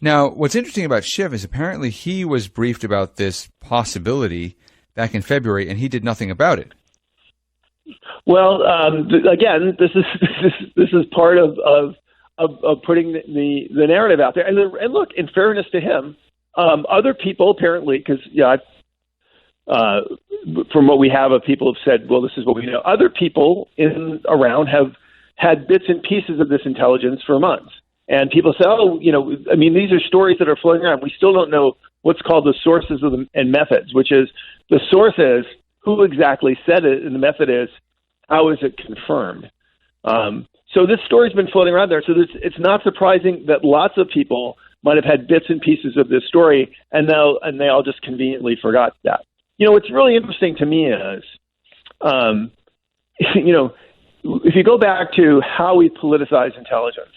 Now, what's interesting about Schiff is apparently he was briefed about this possibility back in February, and he did nothing about it. Well, again, this is part of putting the narrative out there. And look, in fairness to him, other people apparently, because from what we have of people have said, well, this is what we know. Other people around have had bits and pieces of this intelligence for months. And people say, these are stories that are floating around. We still don't know what's called the sources of and methods, which is the source is who exactly said it, and the method is how is it confirmed. So this story's been floating around there. So it's not surprising that lots of people might have had bits and pieces of this story, and they all just conveniently forgot that. What's really interesting to me is, if you go back to how we politicize intelligence.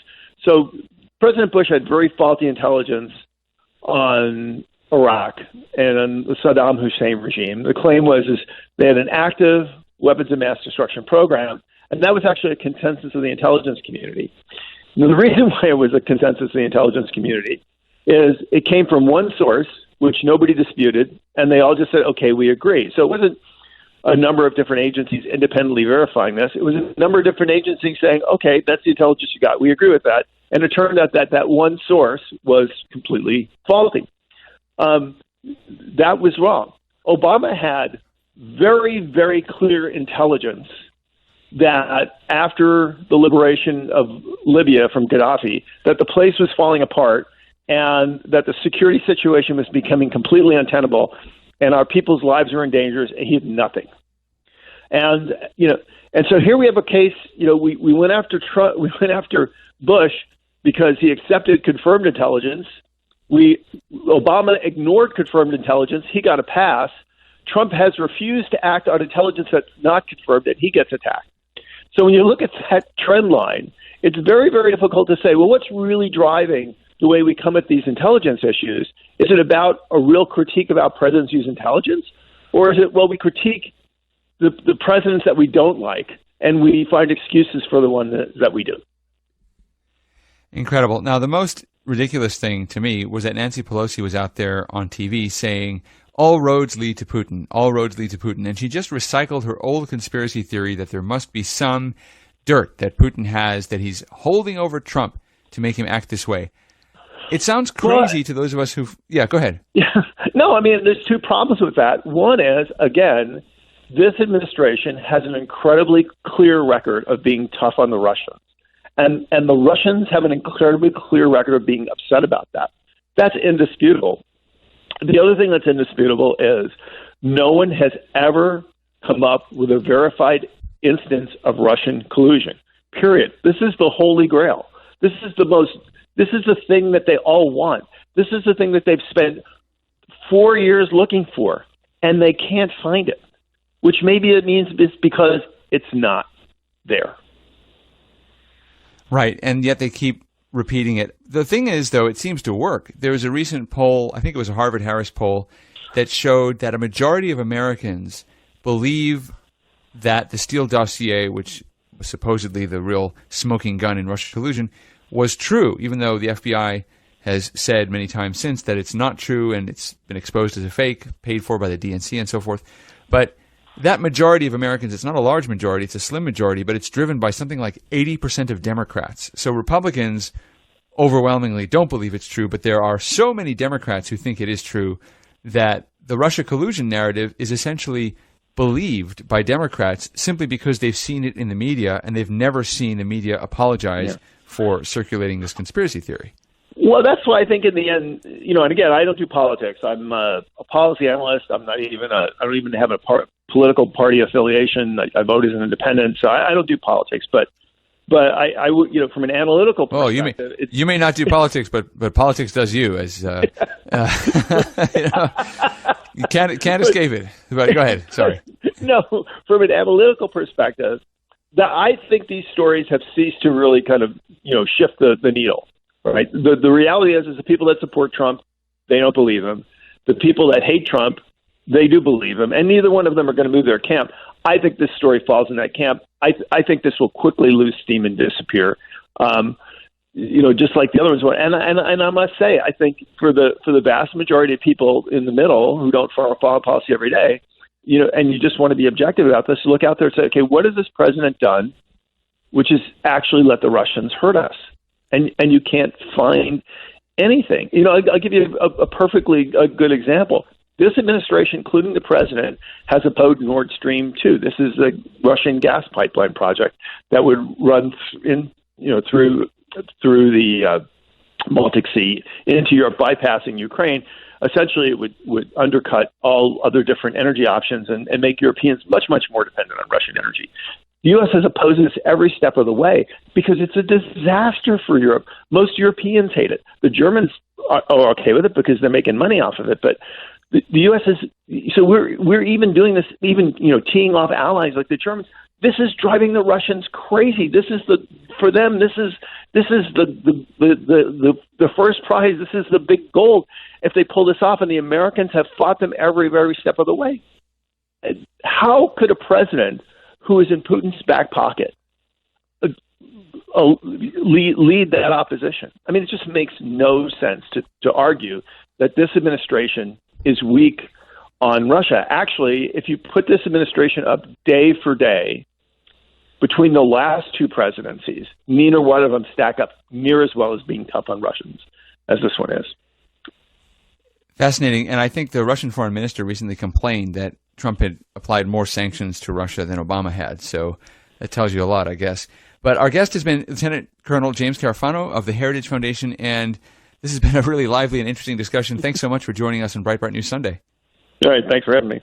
So President Bush had very faulty intelligence on Iraq and on the Saddam Hussein regime. The claim was they had an active weapons of mass destruction program, and that was actually a consensus of the intelligence community. Now, the reason why it was a consensus of the intelligence community is it came from one source, which nobody disputed, and they all just said, okay, we agree. So it wasn't a number of different agencies independently verifying this. It was a number of different agencies saying, okay, that's the intelligence you got. We agree with that. And it turned out that one source was completely faulty. That was wrong. Obama had very, very clear intelligence that after the liberation of Libya from Gaddafi, that the place was falling apart and that the security situation was becoming completely untenable and our people's lives were in danger, and he had nothing. And, and so here we have a case, we went after Trump, we went after Bush because he accepted confirmed intelligence. Obama ignored confirmed intelligence. He got a pass. Trump has refused to act on intelligence that's not confirmed, and he gets attacked. So when you look at that trend line, it's very, very difficult to say, well, what's really driving the way we come at these intelligence issues? Is it about a real critique of how presidents use intelligence? Or is it, well, we critique the presidents that we don't like, and we find excuses for the one that we do? Incredible. Now, the most ridiculous thing to me was that Nancy Pelosi was out there on TV saying, all roads lead to Putin, all roads lead to Putin. And she just recycled her old conspiracy theory that there must be some dirt that Putin has that he's holding over Trump to make him act this way. It sounds crazy to those of us who... Yeah, go ahead. Yeah. No, there's two problems with that. One is, again, this administration has an incredibly clear record of being tough on the Russians. And the Russians have an incredibly clear record of being upset about that. That's indisputable. The other thing that's indisputable is no one has ever come up with a verified instance of Russian collusion, period. This is the holy grail. This is the thing that they all want. This is the thing that they've spent 4 years looking for, and they can't find it, which maybe it means it's because it's not there. Right, and yet they keep repeating it. The thing is, though, it seems to work. There was a recent poll, I think it was a Harvard-Harris poll, that showed that a majority of Americans believe that the Steele dossier, which was supposedly the real smoking gun in Russian collusion, was true, even though the FBI has said many times since that it's not true and it's been exposed as a fake, paid for by the DNC and so forth. But that majority of Americans, it's not a large majority, it's a slim majority, but it's driven by something like 80% of Democrats. So Republicans overwhelmingly don't believe it's true, but there are so many Democrats who think it is true that the Russia collusion narrative is essentially believed by Democrats simply because they've seen it in the media and they've never seen the media apologize for circulating this conspiracy theory. Well, that's why I think in the end, and again, I don't do politics. I'm a policy analyst. I don't even have a political party affiliation. I vote as an independent, so I don't do politics. But I would, from an analytical perspective. Oh, you may not do politics, but politics does you. As you can't escape it. But go ahead. Sorry. No, from an analytical perspective, I think these stories have ceased to really kind of shift the needle. Right. The reality is the people that support Trump, they don't believe him. The people that hate Trump, they do believe him, and neither one of them are going to move their camp. I think this story falls in that camp. I think this will quickly lose steam and disappear. just like the other ones were. And I must say, I think for the vast majority of people in the middle who don't follow policy every day, and you just want to be objective about this, look out there and say, okay, what has this president done, which is actually let the Russians hurt us? And you can't find anything. I'll give you a perfectly good example. This administration, including the president, has opposed Nord Stream 2. This is a Russian gas pipeline project that would run through the Baltic Sea into Europe, bypassing Ukraine. Essentially, it would undercut all other different energy options and make Europeans much, much more dependent on Russian energy. The U.S. has opposed this every step of the way because it's a disaster for Europe. Most Europeans hate it. The Germans are okay with it because they're making money off of it, but the U.S. is, so we're even doing this, even teeing off allies like the Germans. This is driving the Russians crazy. This is for them. This is the first prize. This is the big gold. If they pull this off, and the Americans have fought them every step of the way. How could a president who is in Putin's back pocket lead that opposition? I mean, it just makes no sense to argue that this administration is weak on Russia. Actually, if you put this administration up day for day, between the last two presidencies, neither one of them stack up near as well as being tough on Russians as this one is. Fascinating. And I think the Russian foreign minister recently complained that Trump had applied more sanctions to Russia than Obama had. So that tells you a lot, I guess. But our guest has been Lieutenant Colonel James Carafano of the Heritage Foundation, and this has been a really lively and interesting discussion. Thanks so much for joining us on Breitbart News Sunday. All right. Thanks for having me.